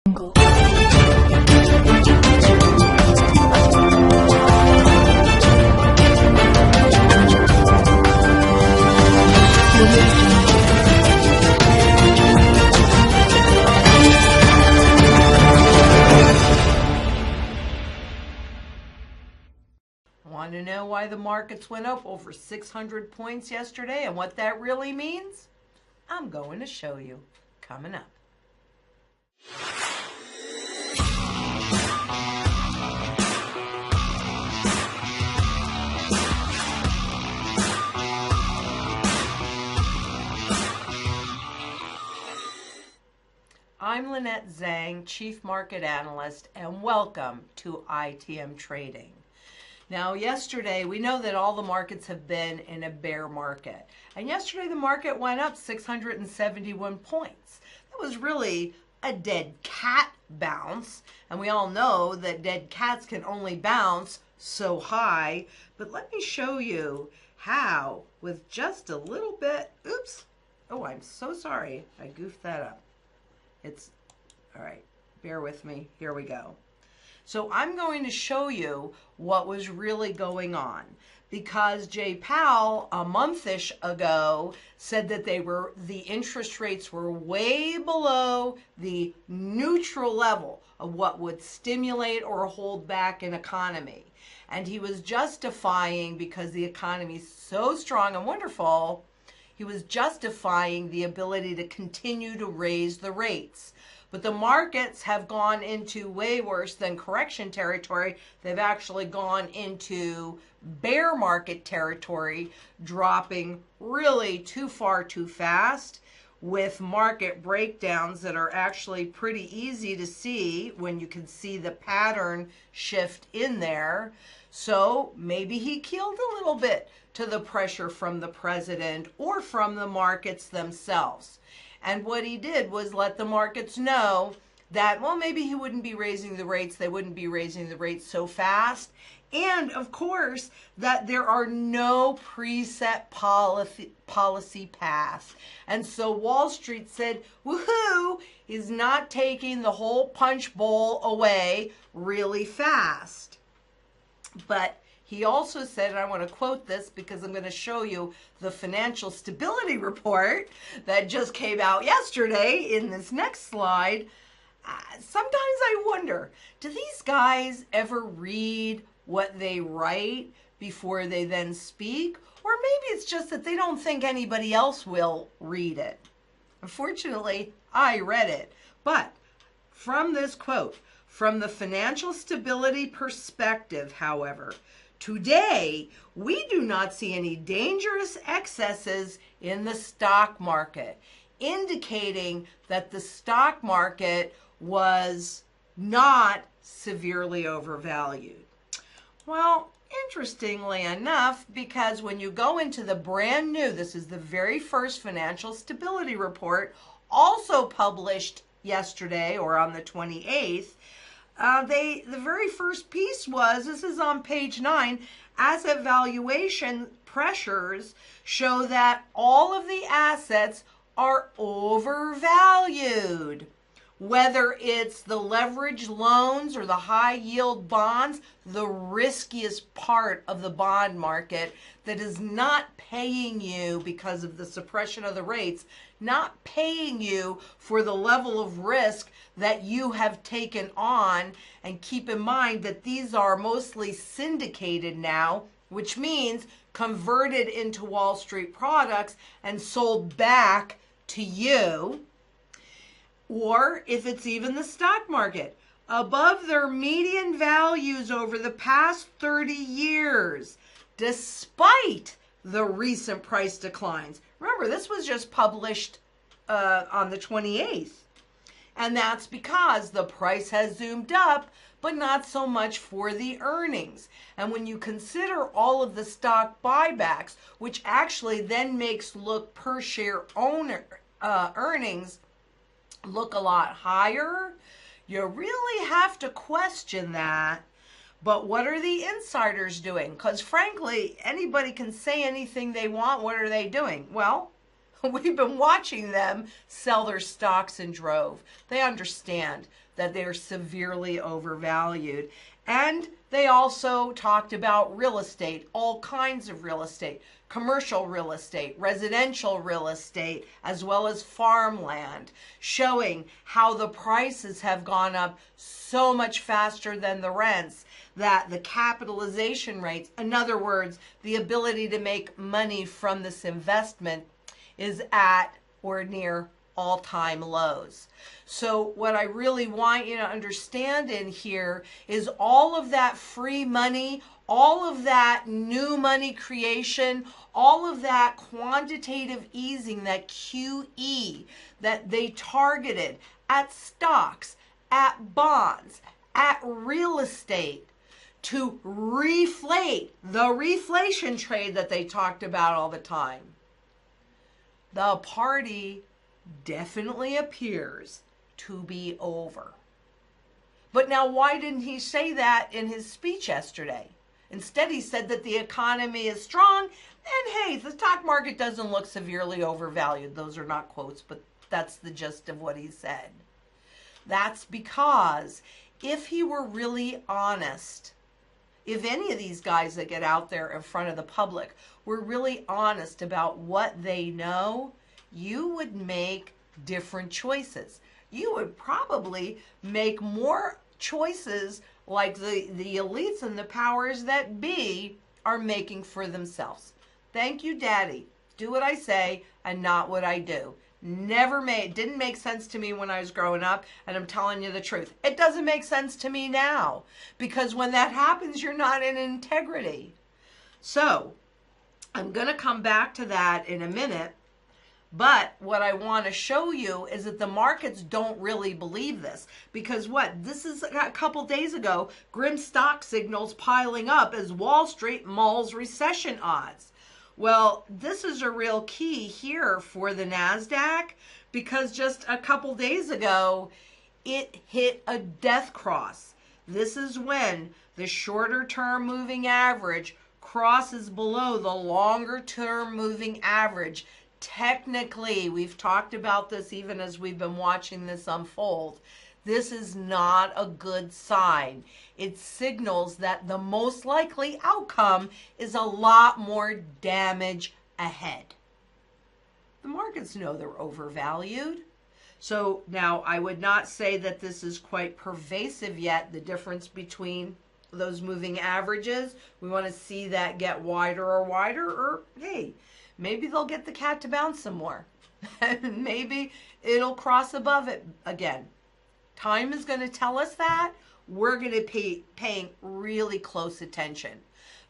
angle. Want to know why the markets went up over 600 points yesterday and what that really means? I'm going to show you coming up. I'm Lynette Zang, Chief Market Analyst, and welcome to ITM Trading. Now, yesterday, we know that all the markets have been in a bear market. And yesterday, the market went up 671 points. That was really a dead cat bounce. And we all know that dead cats can only bounce so high. But let me show you how, with just a little bit, oops. Oh, I'm so sorry. I goofed that up. All right, bear with me. Here we go. So I'm going to show you what was really going on, because Jay Powell a month-ish ago said that the interest rates were way below the neutral level of what would stimulate or hold back an economy. And he was justifying, because the economy is so strong and wonderful, he was justifying the ability to continue to raise the rates. But the markets have gone into way worse than correction territory. They've actually gone into bear market territory, dropping really too far too fast, with market breakdowns that are actually pretty easy to see when you can see the pattern shift in there. So maybe he keeled a little bit to the pressure from the president or from the markets themselves. And what he did was let the markets know that, well, maybe he wouldn't be raising the rates. They wouldn't be raising the rates so fast. And, of course, that there are no preset policy paths. And so Wall Street said, woohoo, he's not taking the whole punch bowl away really fast. But he also said, and I want to quote this because I'm going to show you the financial stability report that just came out yesterday in this next slide. Sometimes I wonder, do these guys ever read what they write before they then speak? Or maybe it's just that they don't think anybody else will read it. Unfortunately, I read it. But from this quote, from the financial stability perspective, however, today, we do not see any dangerous excesses in the stock market, indicating that the stock market was not severely overvalued. Well, interestingly enough, because when you go into the brand new, this is the very first financial stability report, also published yesterday or on the 28th, the very first piece was, this is on page 9, asset valuation pressures show that all of the assets are overvalued. Whether it's the leveraged loans or the high yield bonds, the riskiest part of the bond market that is not paying you because of the suppression of the rates, not paying you for the level of risk that you have taken on. And keep in mind that these are mostly syndicated now, which means converted into Wall Street products and sold back to you. Or if it's even the stock market, above their median values over the past 30 years, despite the recent price declines. Remember, this was just published on the 28th. And that's because the price has zoomed up, but not so much for the earnings. And when you consider all of the stock buybacks, which actually then makes look per share earnings look a lot higher, you really have to question that. But what are the insiders doing? Because frankly, anybody can say anything they want. What are they doing? Well, we've been watching them sell their stocks in drove. They understand that they're severely overvalued. And they also talked about real estate, all kinds of real estate, commercial real estate, residential real estate, as well as farmland, showing how the prices have gone up so much faster than the rents, that the capitalization rates, in other words, the ability to make money from this investment, is at or near all-time lows. So what I really want you to understand in here is all of that free money, all of that new money creation, all of that quantitative easing, that QE that they targeted at stocks, at bonds, at real estate, to reflate the reflation trade that they talked about all the time. The party definitely appears to be over. But now, why didn't he say that in his speech yesterday? Instead, he said that the economy is strong, and hey, the stock market doesn't look severely overvalued. Those are not quotes, but that's the gist of what he said. That's because if he were really honest, if any of these guys that get out there in front of the public were really honest about what they know, you would make different choices. You would probably make more choices like the elites and the powers that be are making for themselves. Thank you, Daddy. Do what I say and not what I do. Didn't make sense to me when I was growing up, and I'm telling you the truth. It doesn't make sense to me now, because when that happens, you're not in integrity. So, I'm going to come back to that in a minute, but what I want to show you is that the markets don't really believe this, because this is a couple days ago, grim stock signals piling up as Wall Street mulls recession odds. Well, this is a real key here for the NASDAQ, because just a couple days ago, it hit a death cross. This is when the shorter term moving average crosses below the longer term moving average. Technically, we've talked about this even as we've been watching this unfold. This is not a good sign. It signals that the most likely outcome is a lot more damage ahead. The markets know they're overvalued. So now I would not say that this is quite pervasive yet, the difference between those moving averages. We want to see that get wider, or hey, maybe they'll get the cat to bounce some more. And maybe it'll cross above it again. Time is going to tell us that. We're going to be paying really close attention.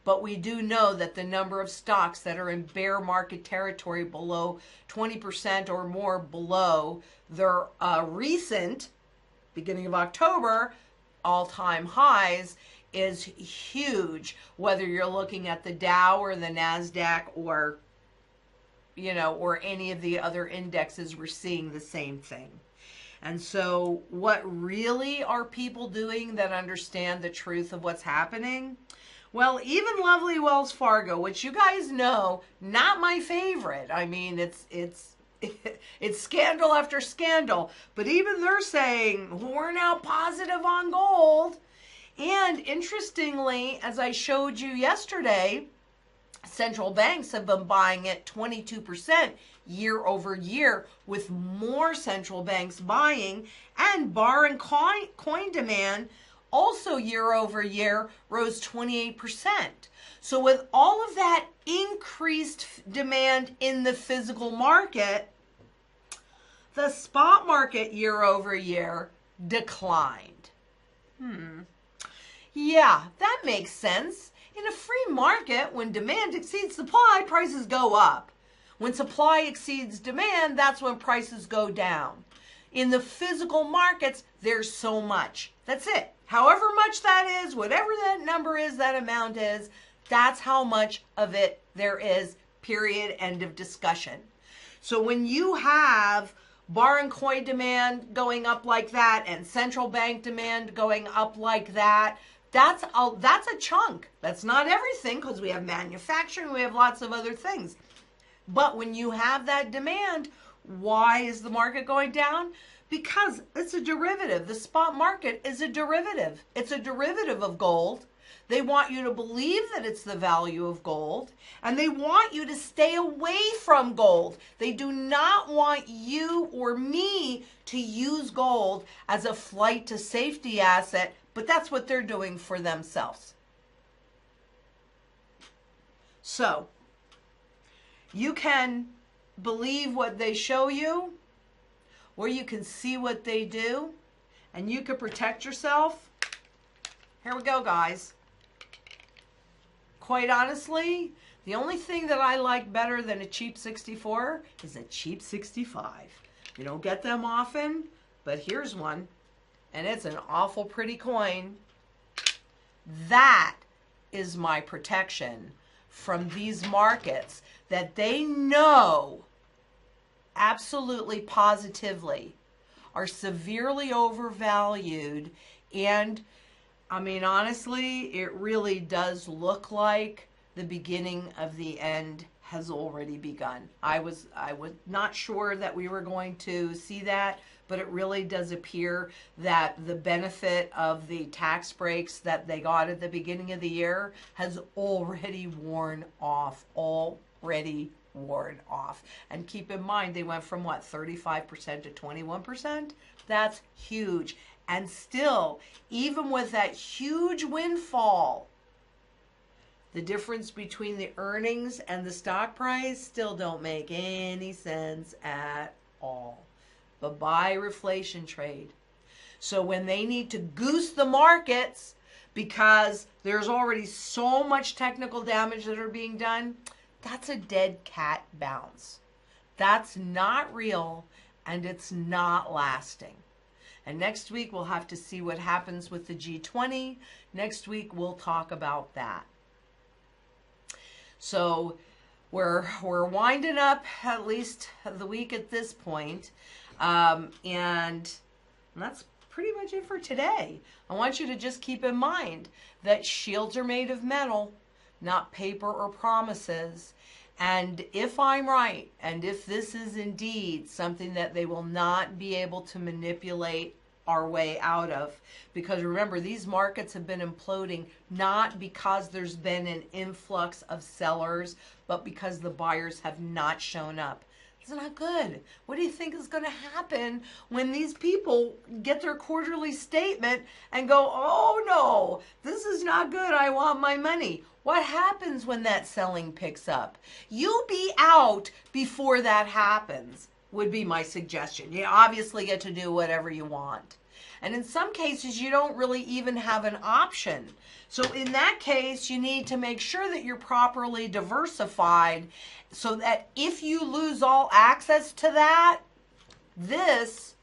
But we do know that the number of stocks that are in bear market territory below 20% or more below their recent, beginning of October, all-time highs is huge. Whether you're looking at the Dow or the NASDAQ or any of the other indexes, we're seeing the same thing. And so what really are people doing that understand the truth of what's happening? Well, even lovely Wells Fargo, which you guys know, not my favorite. I mean, it's scandal after scandal. But even they're saying, we're now positive on gold. And interestingly, as I showed you yesterday, central banks have been buying it 22% year over year, with more central banks buying, and bar and coin demand also year over year rose 28%. So with all of that increased demand in the physical market, the spot market year over year declined. Yeah, that makes sense. In a free market, when demand exceeds supply, prices go up. When supply exceeds demand, that's when prices go down. In the physical markets, there's so much. That's it. However much that is, whatever that number is, that amount is, that's how much of it there is, period, end of discussion. So when you have bar and coin demand going up like that and central bank demand going up like that, that's a chunk. That's not everything, because we have manufacturing, we have lots of other things. But when you have that demand, why is the market going down? Because it's a derivative. The spot market is a derivative. It's a derivative of gold. They want you to believe that it's the value of gold, and they want you to stay away from gold. They do not want you or me to use gold as a flight to safety asset, but that's what they're doing for themselves. So, you can believe what they show you, or you can see what they do, and you can protect yourself. Here we go, guys. Quite honestly, the only thing that I like better than a cheap 64 is a cheap 65. You don't get them often, but here's one, and it's an awful pretty coin. That is my protection from these markets that they know absolutely positively are severely overvalued. And I mean, honestly, it really does look like the beginning of the end has already begun. I was not sure that we were going to see that, but it really does appear that the benefit of the tax breaks that they got at the beginning of the year has already worn off. And keep in mind, they went from what, 35% to 21%? That's huge. And still, even with that huge windfall, the difference between the earnings and the stock price still don't make any sense at all. But buy reflation trade. So when they need to goose the markets because there's already so much technical damage that are being done, that's a dead cat bounce. That's not real, and it's not lasting. And next week we'll have to see what happens with the G20. Next week we'll talk about that. So we're winding up at least the week at this point. And that's pretty much it for today. I want you to just keep in mind that shields are made of metal, not paper or promises. And if I'm right, and if this is indeed something that they will not be able to manipulate our way out of, because remember, these markets have been imploding not because there's been an influx of sellers, but because the buyers have not shown up. It's not good. What do you think is going to happen when these people get their quarterly statement and go, oh no, this is not good, I want my money? What happens when that selling picks up? You be out before that happens, would be my suggestion. You obviously get to do whatever you want. And in some cases, you don't really even have an option. So in that case, you need to make sure that you're properly diversified so that if you lose all access to that, this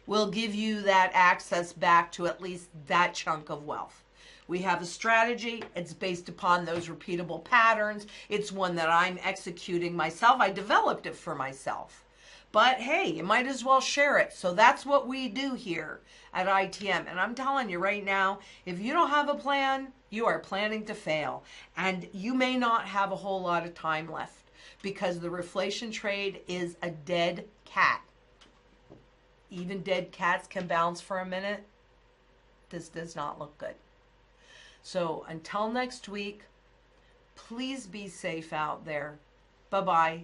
will give you that access back to at least that chunk of wealth. We have a strategy. It's based upon those repeatable patterns. It's one that I'm executing myself. I developed it for myself. But hey, you might as well share it. So that's what we do here at ITM. And I'm telling you right now, if you don't have a plan, you are planning to fail. And you may not have a whole lot of time left because the reflation trade is a dead cat. Even dead cats can bounce for a minute. This does not look good. So until next week, please be safe out there. Bye-bye.